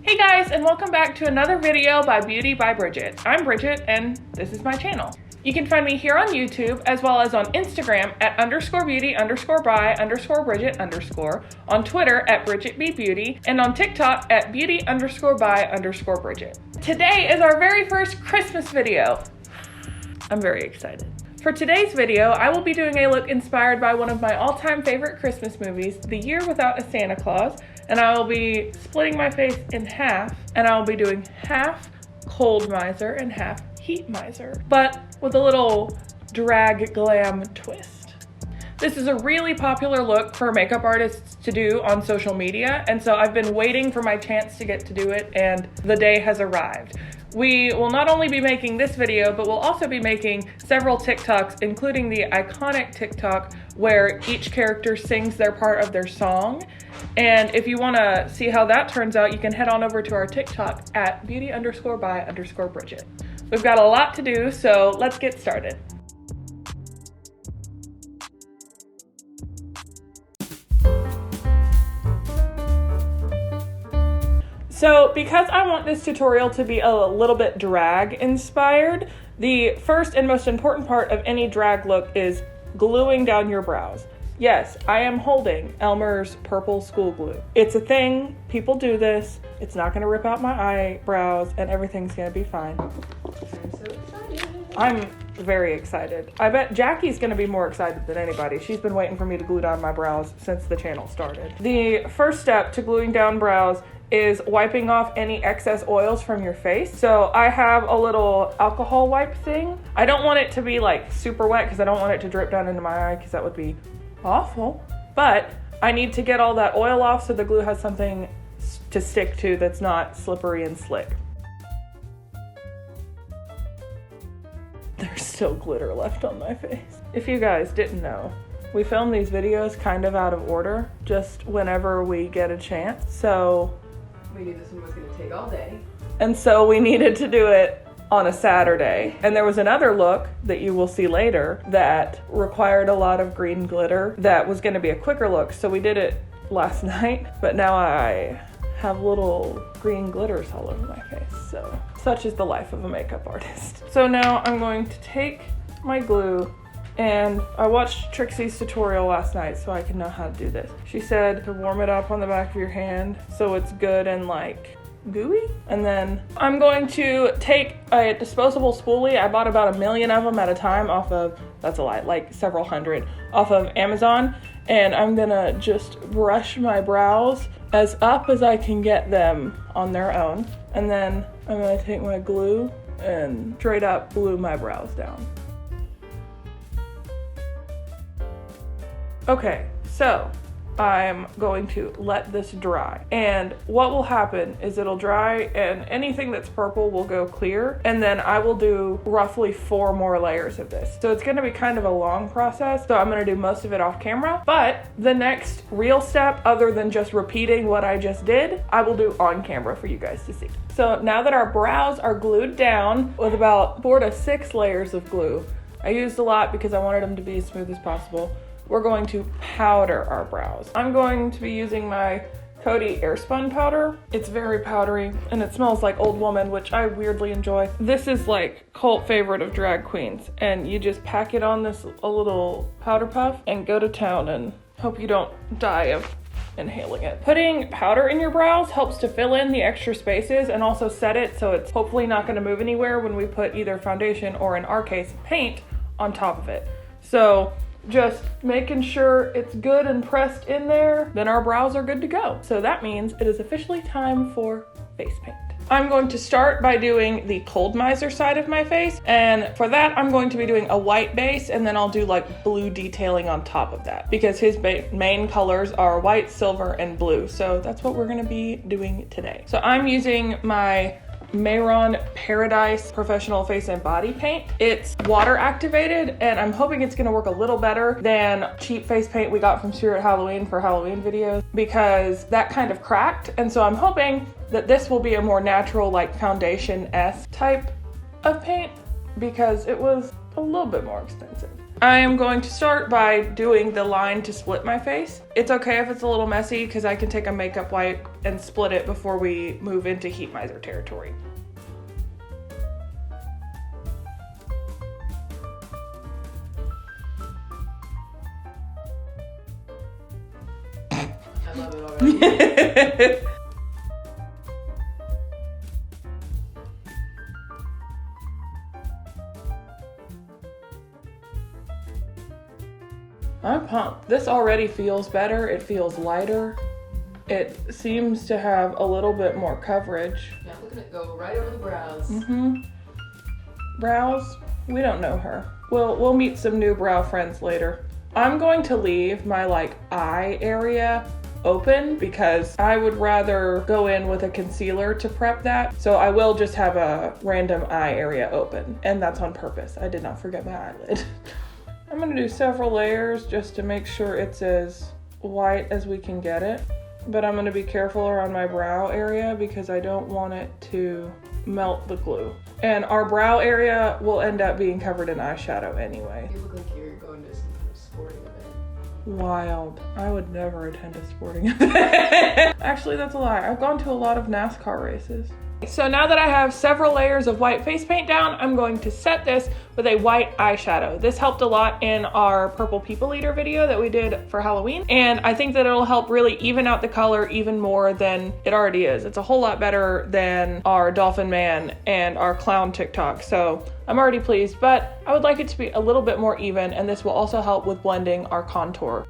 Hey guys, and welcome back to another video by Beauty by Bridget. I'm Bridget, and this is my channel. You can find me here on YouTube, as well as on Instagram at _beauty_by_Bridget_, on Twitter at BridgetBBeauty, and on TikTok at beauty_by_Bridget. Today is our very first Christmas video. I'm very excited. For today's video, I will be doing a look inspired by one of my all-time favorite Christmas movies, The Year Without a Santa Claus, and I will be splitting my face in half, and I will be doing half cold miser and half heat miser, but with a little drag glam twist. This is a really popular look for makeup artists to do on social media, and so I've been waiting for my chance to get to do it, and the day has arrived. We will not only be making this video, but we'll also be making several TikToks, including the iconic TikTok where each character sings their part of their song. And if you want to see how that turns out, you can head on over to our TikTok at beauty_by_Bridget. We've got a lot to do, so let's get started. So because I want this tutorial to be a little bit drag inspired, the first and most important part of any drag look is gluing down your brows. Yes, I am holding Elmer's purple school glue. It's a thing, people do this, it's not gonna rip out my eyebrows, and everything's gonna be fine. I'm so excited. I'm very excited. I bet Jackie's gonna be more excited than anybody. She's been waiting for me to glue down my brows since the channel started. The first step to gluing down brows is wiping off any excess oils from your face. So I have a little alcohol wipe thing. I don't want it to be like super wet because I don't want it to drip down into my eye because that would be awful. But I need to get all that oil off so the glue has something to stick to that's not slippery and slick. There's still glitter left on my face. If you guys didn't know, we film these videos kind of out of order, just whenever we get a chance. So We knew this one was going to take all day. And so we needed to do it on a Saturday. And there was another look that you will see later that required a lot of green glitter that was going to be a quicker look. So we did it last night, but now I have little green glitters all over my face. So such is the life of a makeup artist. So now I'm going to take my glue, and I watched Trixie's tutorial last night so I can know how to do this. She said to warm it up on the back of your hand so it's good and like gooey. And then I'm going to take a disposable spoolie. I bought about 1 million of them at a time off of, that's a lie, like several hundred off of Amazon. And I'm gonna just brush my brows as up as I can get them on their own. And then I'm gonna take my glue and straight up glue my brows down. Okay, so I'm going to let this dry, and what will happen is it'll dry and anything that's purple will go clear, and then I will do roughly 4 more layers of this. So it's gonna be kind of a long process, so I'm gonna do most of it off camera, but the next real step, other than just repeating what I just did, I will do on camera for you guys to see. So now that our brows are glued down with about 4 to 6 layers of glue, I used a lot because I wanted them to be as smooth as possible. We're going to powder our brows. I'm going to be using my Coty Airspun powder. It's very powdery and it smells like Old Woman, which I weirdly enjoy. This is like cult favorite of drag queens, and you just pack it on this a little powder puff and go to town and hope you don't die of inhaling it. Putting powder in your brows helps to fill in the extra spaces and also set it so it's hopefully not going to move anywhere when we put either foundation or, in our case, paint on top of it. So just making sure it's good and pressed in there, then our brows are good to go. So that means it is officially time for face paint. I'm going to start by doing the cold miser side of my face, and for that I'm going to be doing a white base, and then I'll do like blue detailing on top of that because his main colors are white, silver, and blue. So that's what we're gonna be doing today. So I'm using my Mayron Paradise Professional Face and Body Paint. It's water activated, and I'm hoping it's gonna work a little better than cheap face paint we got from Spirit Halloween for Halloween videos, because that kind of cracked. And so I'm hoping that this will be a more natural, like foundation-esque type of paint, because it was a little bit more expensive. I am going to start by doing the line to split my face. It's okay if it's a little messy because I can take a makeup wipe and split it before we move into heat miser territory. I love it already. I'm pumped. This already feels better. It feels lighter. It seems to have a little bit more coverage. Yeah, look at it go right over the brows. Brows, we don't know her. We'll meet some new brow friends later. I'm going to leave my like eye area open because I would rather go in with a concealer to prep that. So I will just have a random eye area open, and that's on purpose. I did not forget my eyelid. I'm gonna do several layers just to make sure it's as white as we can get it. But I'm gonna be careful around my brow area because I don't want it to melt the glue. And our brow area will end up being covered in eyeshadow anyway. You look like you're going to some kind of sporting event. Wild. I would never attend a sporting event. Actually, that's a lie. I've gone to a lot of NASCAR races. So now that I have several layers of white face paint down, I'm going to set this with a white eyeshadow. This helped a lot in our purple people eater video that we did for Halloween. And I think that it'll help really even out the color even more than it already is. It's a whole lot better than our Dolphin Man and our clown TikTok. So I'm already pleased, but I would like it to be a little bit more even, and this will also help with blending our contour.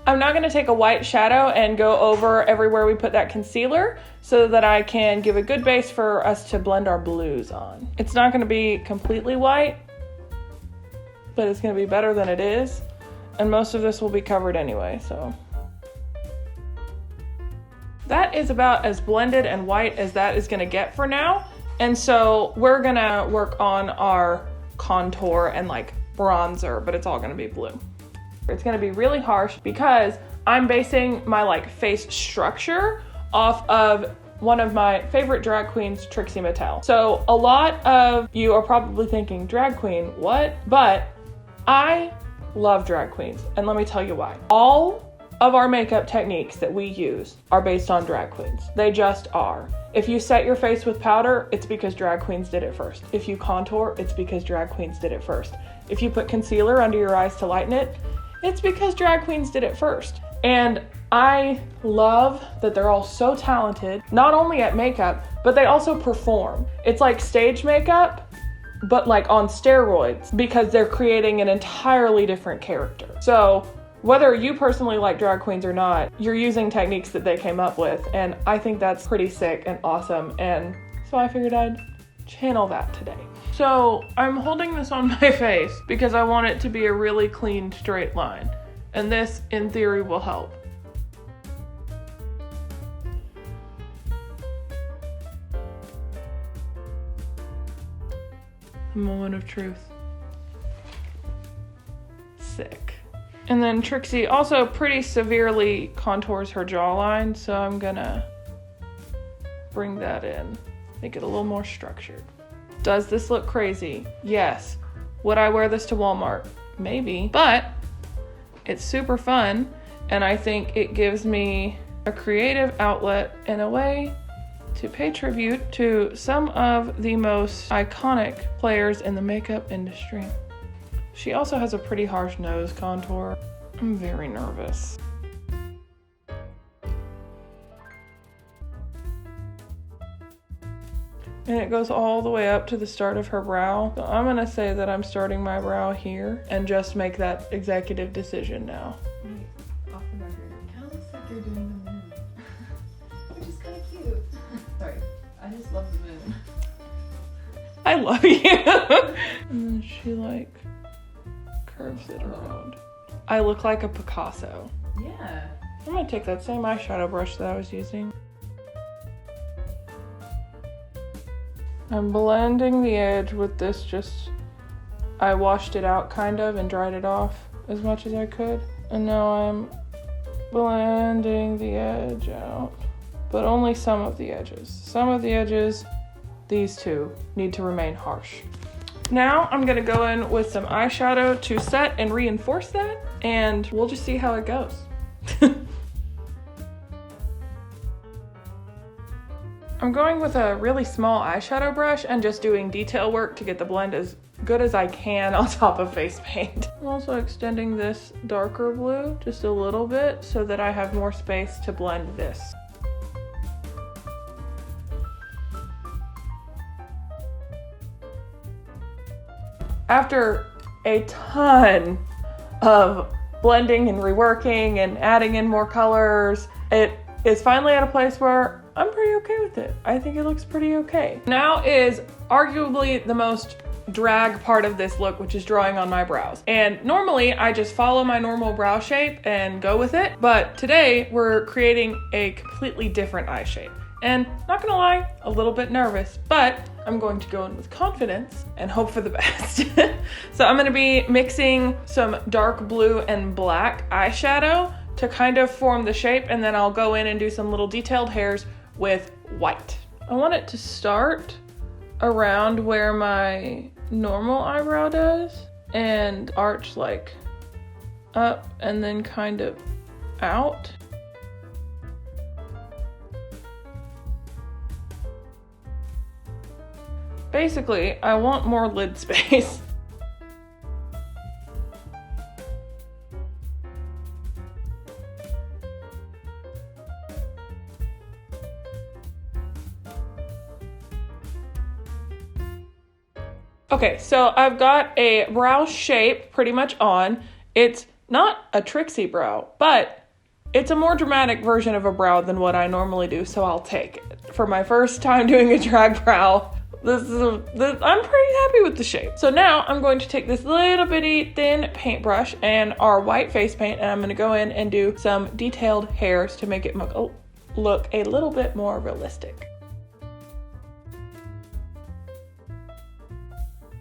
I'm now going to take a white shadow and go over everywhere we put that concealer so that I can give a good base for us to blend our blues on. It's not going to be completely white, but it's going to be better than it is. And most of this will be covered anyway, so. That is about as blended and white as that is going to get for now. And so we're going to work on our contour and like bronzer, but it's all going to be blue. It's gonna be really harsh because I'm basing my like face structure off of one of my favorite drag queens, TRIXIE MATTEL. So a lot of you are probably thinking, drag queen, what? But I love drag queens, and let me tell you why. All of our makeup techniques that we use are based on drag queens. They just are. If you set your face with powder, it's because drag queens did it first. If you contour, it's because drag queens did it first. If you put concealer under your eyes to lighten it, it's because drag queens did it first. And I love that they're all so talented, not only at makeup, but they also perform. It's like stage makeup, but like on steroids, because they're creating an entirely different character. So whether you personally like drag queens or not, you're using techniques that they came up with. And I think that's pretty sick and awesome. And so I figured I'd channel that today. So I'm holding this on my face because I want it to be a really clean, straight line. And this, in theory, will help. A moment of truth. Sick. And then TRIXIE also pretty severely contours her jawline, so I'm gonna bring that in, make it a little more structured. Does this look crazy? Yes. Would I wear this to Walmart? Maybe, but it's super fun, and I think it gives me a creative outlet in a way to pay tribute to some of the most iconic players in the makeup industry. She also has a pretty harsh nose contour. I'm very nervous. And it goes all the way up to the start of her brow. So I'm gonna say that I'm starting my brow here and just make that executive decision now. Wait, off the record. It kind of looks like you're doing the moon. Which is kind of cute. Sorry, I just love the moon. I love you. And then she like curves it around. I look like a Picasso. Yeah. I'm gonna take that same eyeshadow brush that I was using. I'm blending the edge with this, I washed it out kind of and dried it off as much as I could. And now I'm blending the edge out, but only some of the edges. Some of the edges, these two, need to remain harsh. Now I'm gonna go in with some eyeshadow to set and reinforce that, and we'll just see how it goes. I'm going with a really small eyeshadow brush and just doing detail work to get the blend as good as I can on top of face paint. I'm also extending this darker blue just a little bit so that I have more space to blend this. After a ton of blending and reworking and adding in more colors, it is finally at a place where I'm pretty okay with it. I think it looks pretty okay. Now is arguably the most drag part of this look, which is drawing on my brows. And normally I just follow my normal brow shape and go with it, but today we're creating a completely different eye shape. And not gonna lie, a little bit nervous, but I'm going to go in with confidence and hope for the best. So I'm gonna be mixing some dark blue and black eyeshadow to kind of form the shape, and then I'll go in and do some little detailed hairs with white. I want it to start around where my normal eyebrow does and arch like up and then kind of out. Basically, I want more lid space. Okay, so I've got a brow shape pretty much on. It's not a TRIXIE brow, but it's a more dramatic version of a brow than what I normally do, so I'll take it. For my first time doing a drag brow, I'm pretty happy with the shape. So now I'm going to take this little bitty thin paintbrush and our white face paint, and I'm gonna go in and do some detailed hairs to make it look a little bit more realistic.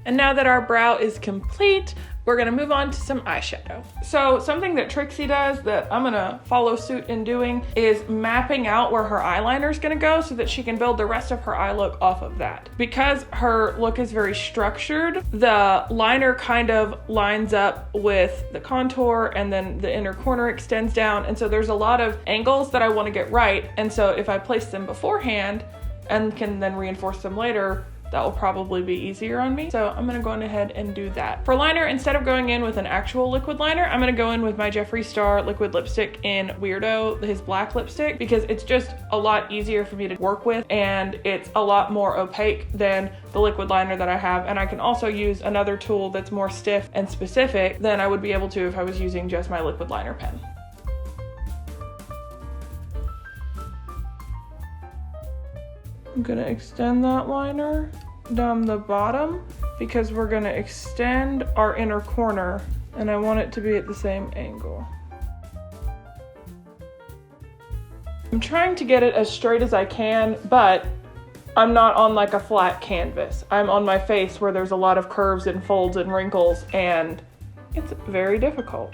And now that our brow is complete, we're gonna move on to some eyeshadow. So something that TRIXIE does that I'm gonna follow suit in doing is mapping out where her eyeliner is gonna go so that she can build the rest of her eye look off of that. Because her look is very structured, the liner kind of lines up with the contour and then the inner corner extends down. And so there's a lot of angles that I wanna get right. And so if I place them beforehand and can then reinforce them later, that will probably be easier on me. So I'm gonna go ahead and do that. For liner, instead of going in with an actual liquid liner, I'm gonna go in with my Jeffree Star liquid lipstick in Weirdo, his black lipstick, because it's just a lot easier for me to work with and it's a lot more opaque than the liquid liner that I have. And I can also use another tool that's more stiff and specific than I would be able to if I was using just my liquid liner pen. I'm gonna extend that liner down the bottom because we're gonna extend our inner corner and I want it to be at the same angle. I'm trying to get it as straight as I can, but I'm not on like a flat canvas. I'm on my face where there's a lot of curves and folds and wrinkles, and it's very difficult.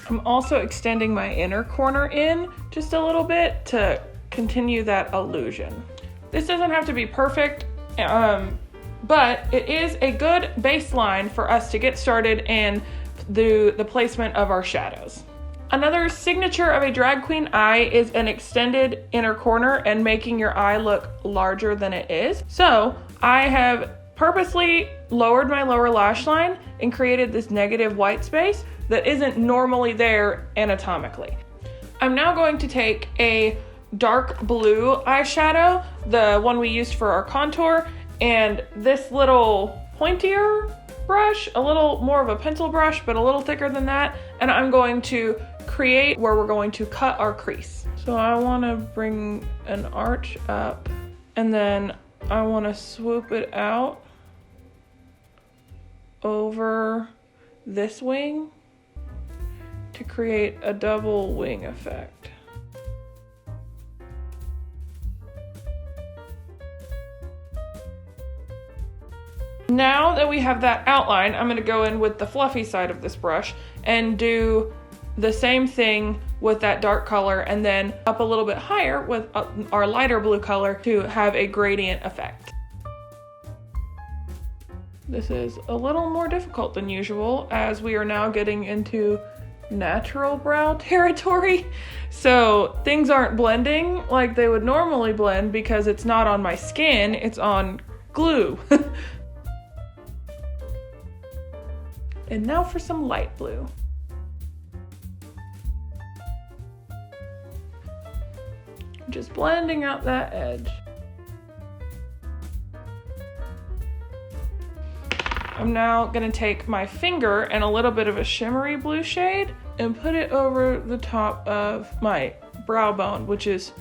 I'm also extending my inner corner in just a little bit to continue that illusion. This doesn't have to be perfect, but it is a good baseline for us to get started and do the placement of our shadows. Another signature of a drag queen eye is an extended inner corner and making your eye look larger than it is. So I have purposely lowered my lower lash line and created this negative white space that isn't normally there anatomically. I'm now going to take a dark blue eyeshadow, the one we used for our contour, and this little pointier brush, a little more of a pencil brush, but a little thicker than that, and I'm going to create where we're going to cut our crease. So I want to bring an arch up, and then I want to swoop it out over this wing to create a double wing effect. Now that we have that outline, I'm going to go in with the fluffy side of this brush and do the same thing with that dark color and then up a little bit higher with our lighter blue color to have a gradient effect. This is a little more difficult than usual as we are now getting into natural brow territory. So things aren't blending like they would normally blend because it's not on my skin, it's on glue. And now for some light blue. Just blending out that edge. I'm now gonna take my finger and a little bit of a shimmery blue shade and put it over the top of my brow bone, which is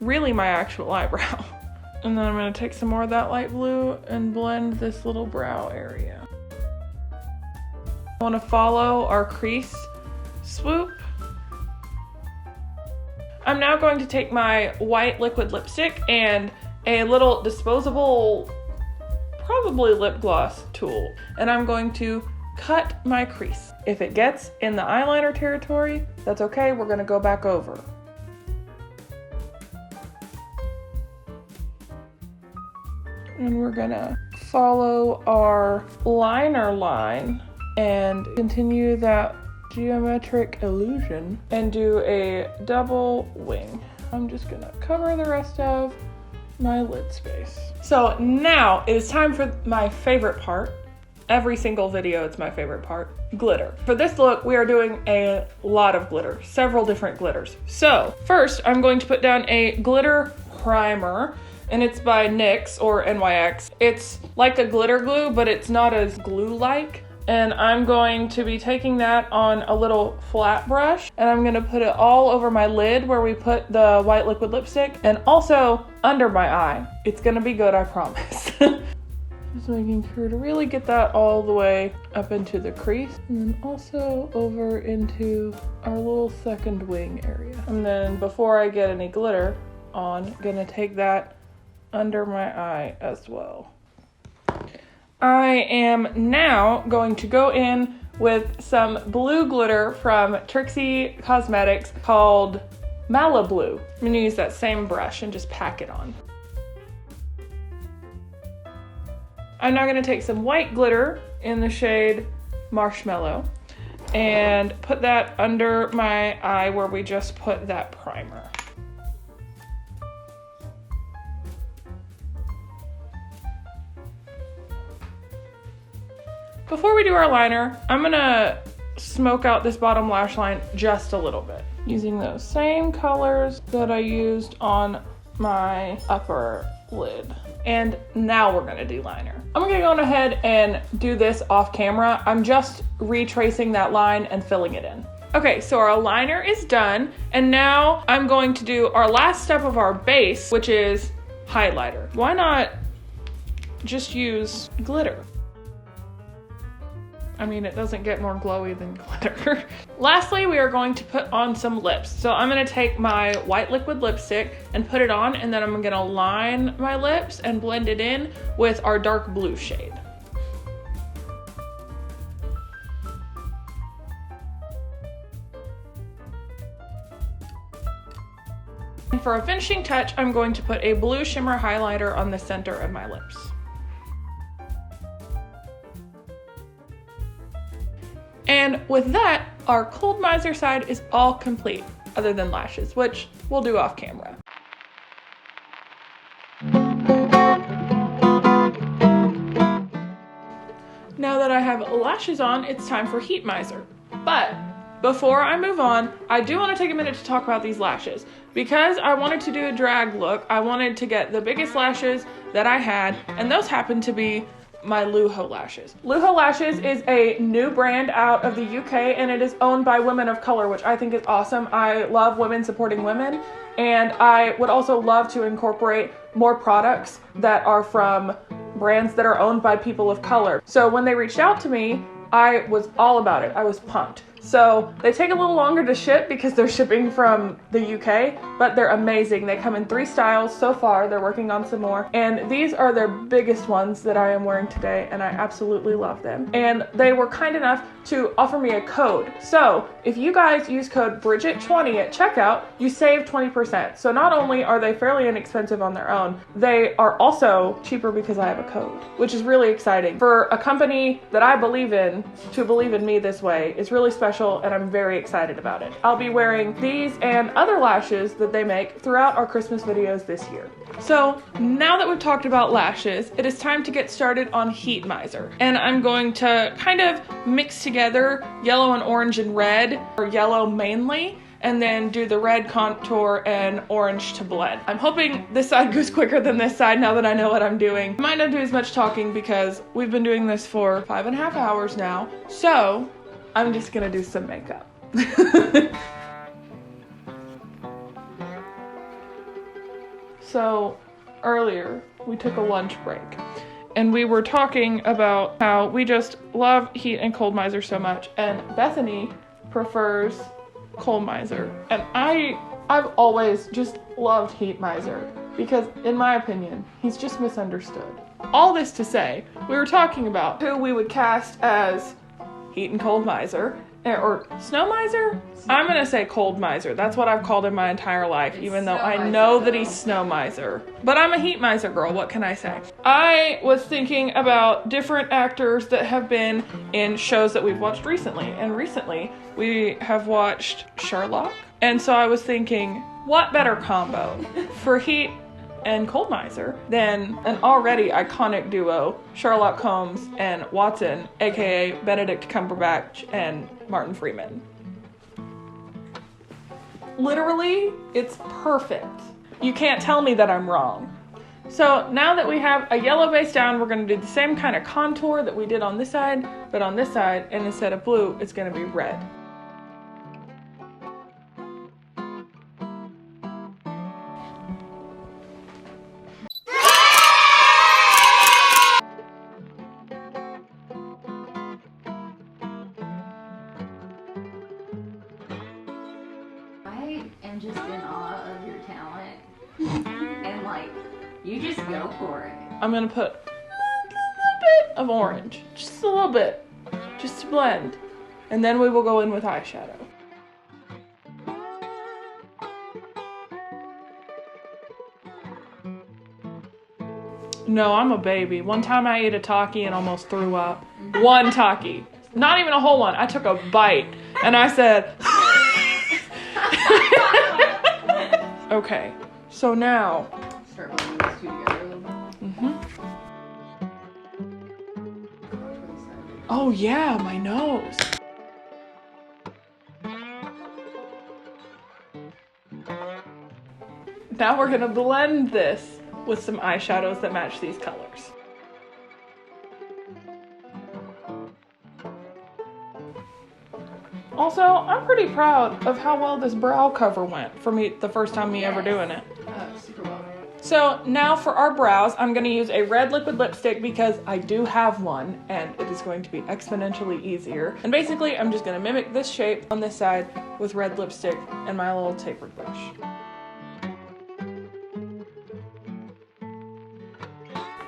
really my actual eyebrow. And then I'm gonna take some more of that light blue and blend this little brow area. I wanna follow our crease swoop. I'm now going to take my white liquid lipstick and a little disposable, probably lip gloss tool, and I'm going to cut my crease. If it gets in the eyeliner territory, that's okay, we're gonna go back over. And we're gonna follow our liner line and continue that geometric illusion and do a double wing. I'm just gonna cover the rest of my lid space. So now it is time for my favorite part. Every single video, it's my favorite part, glitter. For this look, we are doing a lot of glitter, several different glitters. So first, I'm going to put down a glitter primer, and it's by NYX or NYX. It's like a glitter glue, but it's not as glue-like. And I'm going to be taking that on a little flat brush, and I'm gonna put it all over my lid where we put the white liquid lipstick, and also under my eye. It's gonna be good, I promise. Just making sure to really get that all the way up into the crease, and then also over into our little second wing area. And then before I get any glitter on, I'm gonna take that under my eye as well. I am now going to go in with some blue glitter from TRIXIE Cosmetics called Malibu. I'm gonna use that same brush and just pack it on. I'm now gonna take some white glitter in the shade Marshmallow and put that under my eye where we just put that primer. Before we do our liner, I'm gonna smoke out this bottom lash line just a little bit using those same colors that I used on my upper lid. And now we're gonna do liner. I'm gonna go ahead and do this off camera. I'm just retracing that line and filling it in. Okay, so our liner is done, and now I'm going to do our last step of our base, which is highlighter. Why not just use glitter? I mean, it doesn't get more glowy than glitter. Lastly, we are going to put on some lips. So I'm gonna take my white liquid lipstick and put it on, and then I'm gonna line my lips and blend it in with our dark blue shade. And for a finishing touch, I'm going to put a blue shimmer highlighter on the center of my lips. And with that, our cold miser side is all complete, other than lashes, which we'll do off camera. Now that I have lashes on, it's time for heat miser. But before I move on, I do want to take a minute to talk about these lashes. Because I wanted to do a drag look, I wanted to get the biggest lashes that I had, and those happen to be my Luho lashes. Luho Lashes is a new brand out of the UK, and it is owned by women of color, which I think is awesome. I love women supporting women, and I would also love to incorporate more products that are from brands that are owned by people of color. So when they reached out to me, I was all about it. I was pumped. So they take a little longer to ship because they're shipping from the UK, but they're amazing. They come in 3 styles so far. They're working on some more. And these are their biggest ones that I am wearing today, and I absolutely love them. And they were kind enough to offer me a code. So if you guys use code Bridget20 at checkout, you save 20%. So not only are they fairly inexpensive on their own, they are also cheaper because I have a code, which is really exciting. For a company that I believe in, to believe in me this way is really special, and I'm very excited about it. I'll be wearing these and other lashes that they make throughout our Christmas videos this year. So now that we've talked about lashes, it is time to get started on Heat Miser. And I'm going to kind of mix together yellow and orange and red, or yellow mainly, and then do the red contour and orange to blend. I'm hoping this side goes quicker than this side now that I know what I'm doing. I might not do as much talking because we've been doing this for 5.5 hours now. So I'm just gonna do some makeup. So earlier we took a lunch break and we were talking about how we just love Heat and Cold Miser so much, and Bethany prefers Cold Miser, and I've always just loved Heat Miser because in my opinion he's just misunderstood. All this to say, we were talking about who we would cast as Heat and Cold Miser, or Snow Miser? I'm gonna say Cold Miser. That's what I've called him my entire life, even though I know that he's Snow Miser. But I'm a Heat Miser girl, what can I say? I was thinking about different actors that have been in shows that we've watched recently, and recently we have watched Sherlock. And so I was thinking, what better combo for Heat and Cold Miser than an already iconic duo, Sherlock Holmes and Watson, aka Benedict Cumberbatch and Martin Freeman. Literally, it's perfect. You can't tell me that I'm wrong. So now that we have a yellow base down, we're gonna do the same kind of contour that we did on this side, but on this side, and instead of blue, it's gonna be red. I am just in awe of your talent. And like, you just go for it. I'm gonna put a little bit of orange, just a little bit, just to blend. And then we will go in with eyeshadow. No, I'm a baby. One time I ate a Taki and almost threw up. One Taki. Not even a whole one. I took a bite and I said, okay, so now. Start blending these two together a little bit. Oh yeah, my nose. Now we're gonna blend this with some eyeshadows that match these colors. Also, I'm pretty proud of how well this brow cover went for me the first time me ever doing it. Super well. So now for our brows, I'm going to use a red liquid lipstick because I do have one and it is going to be exponentially easier. And basically, I'm just going to mimic this shape on this side with red lipstick and my little tapered brush.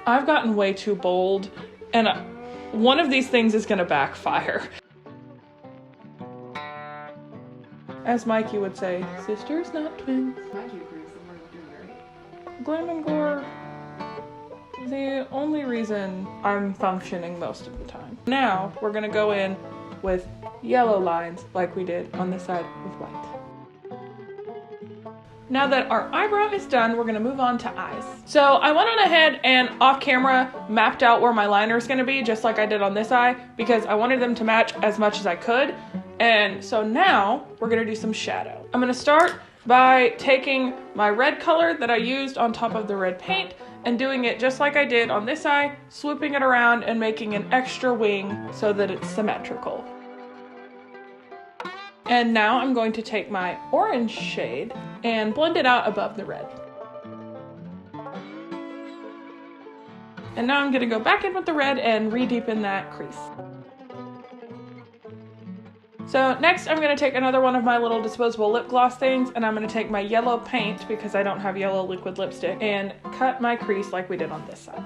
I've gotten way too bold, and one of these things is going to backfire. As Mikey would say, sisters, not twins. Mind you, Bruce, the words are doing great. Glam and Gore, the only reason I'm functioning most of the time. Now, we're going to go in with yellow lines like we did on this side with white. Now that our eyebrow is done, we're gonna move on to eyes. So I went on ahead and off camera mapped out where my liner is gonna be, just like I did on this eye, because I wanted them to match as much as I could. And so now we're gonna do some shadow. I'm gonna start by taking my red color that I used on top of the red paint and doing it just like I did on this eye, swooping it around and making an extra wing so that it's symmetrical. And now I'm going to take my orange shade and blend it out above the red. And now I'm gonna go back in with the red and re-deepen that crease. So next I'm gonna take another one of my little disposable lip gloss things, and I'm gonna take my yellow paint, because I don't have yellow liquid lipstick, and cut my crease like we did on this side.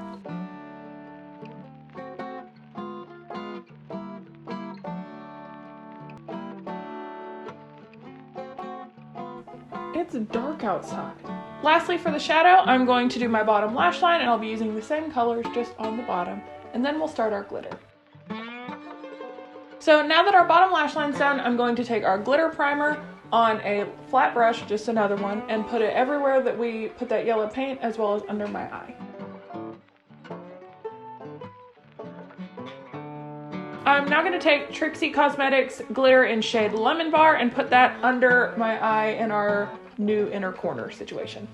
It's dark outside. Lastly, for the shadow, I'm going to do my bottom lash line, and I'll be using the same colors just on the bottom. And then we'll start our glitter. So now that our bottom lash line's done, I'm going to take our glitter primer on a flat brush, just another one, and put it everywhere that we put that yellow paint, as well as under my eye. I'm now going to take TRIXIE Cosmetics glitter in shade Lemon Bar and put that under my eye in our new inner corner situation.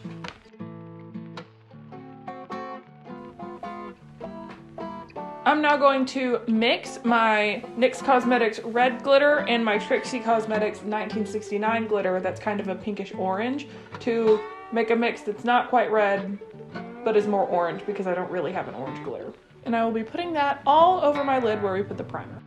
I'm now going to mix my NYX Cosmetics red glitter and my TRIXIE Cosmetics 1969 glitter that's kind of a pinkish orange to make a mix that's not quite red but is more orange because I don't really have an orange glitter. And I will be putting that all over my lid where we put the primer.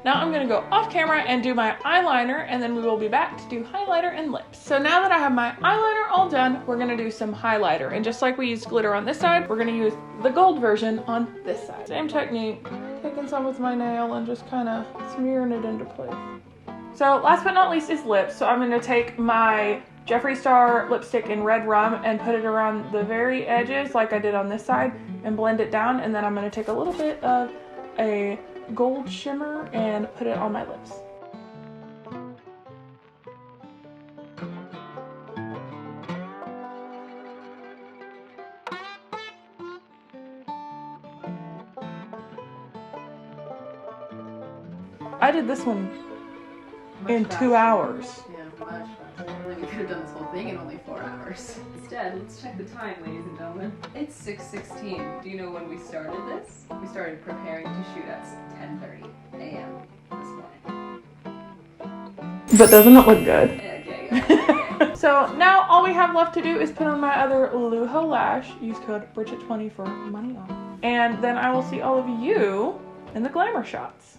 Now I'm going to go off camera and do my eyeliner, and then we will be back to do highlighter and lips. So now that I have my eyeliner all done, we're going to do some highlighter. And just like we used glitter on this side, we're going to use the gold version on this side. Same technique, taking some with my nail and just kind of smearing it into place. So last but not least is lips. So I'm going to take my Jeffree Star lipstick in Red Rum and put it around the very edges like I did on this side and blend it down. And then I'm going to take a little bit of a gold shimmer and put it on my lips. I did this one in 2 hours. Yeah, much faster. We could have done this whole thing in only 4 hours. Instead, let's check the time, ladies and gentlemen. It's 6:16. Do you know when we started this? We started preparing to shoot at 10:30 a.m. this morning. But doesn't it look good? Okay. So now all we have left to do is put on my other Luho lash. Use code Bridget20 for money off. And then I will see all of you in the glamour shots.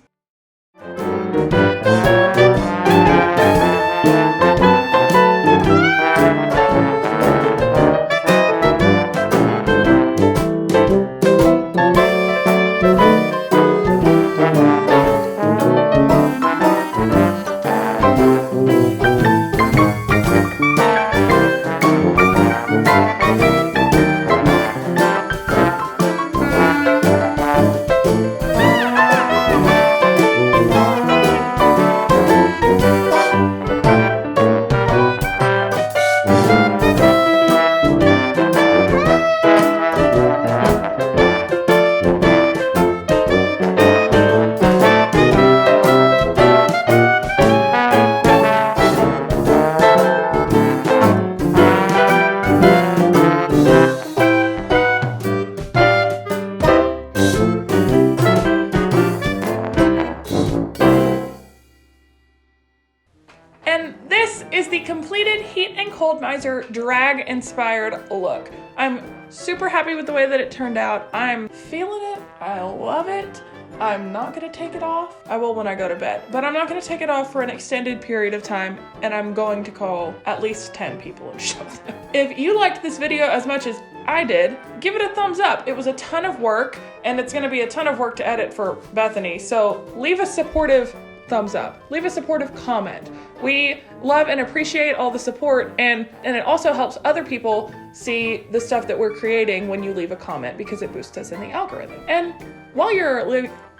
And this is the completed Heat and Cold Miser drag inspired look. I'm super happy with the way that it turned out. I'm feeling it. I love it. I'm not gonna take it off. I will when I go to bed, but I'm not gonna take it off for an extended period of time, and I'm going to call at least 10 people and show them. If you liked this video as much as I did, give it a thumbs up. It was a ton of work, and it's gonna be a ton of work to edit for Bethany, so leave a supportive thumbs up. Leave a supportive comment. We love and appreciate all the support, and it also helps other people see the stuff that we're creating when you leave a comment, because it boosts us in the algorithm. And while you're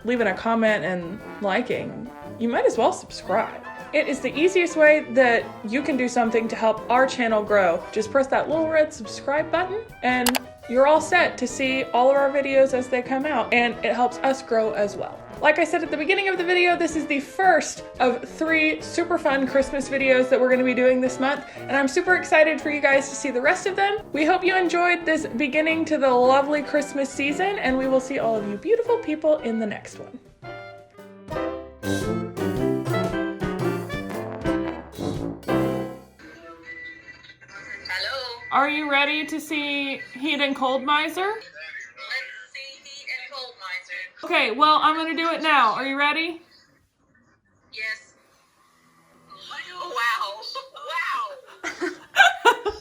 leaving a comment and liking, you might as well subscribe. It is the easiest way that you can do something to help our channel grow. Just press that little red subscribe button and you're all set to see all of our videos as they come out, and it helps us grow as well. Like I said at the beginning of the video, this is the first of 3 super fun Christmas videos that we're going to be doing this month, and I'm super excited for you guys to see the rest of them. We hope you enjoyed this beginning to the lovely Christmas season, and we will see all of you beautiful people in the next one. Hello. Are you ready to see Heat and Cold Miser? Let's see Heat and Cold Miser. Okay, well, I'm gonna do it now. Are you ready? Yes. Oh, wow.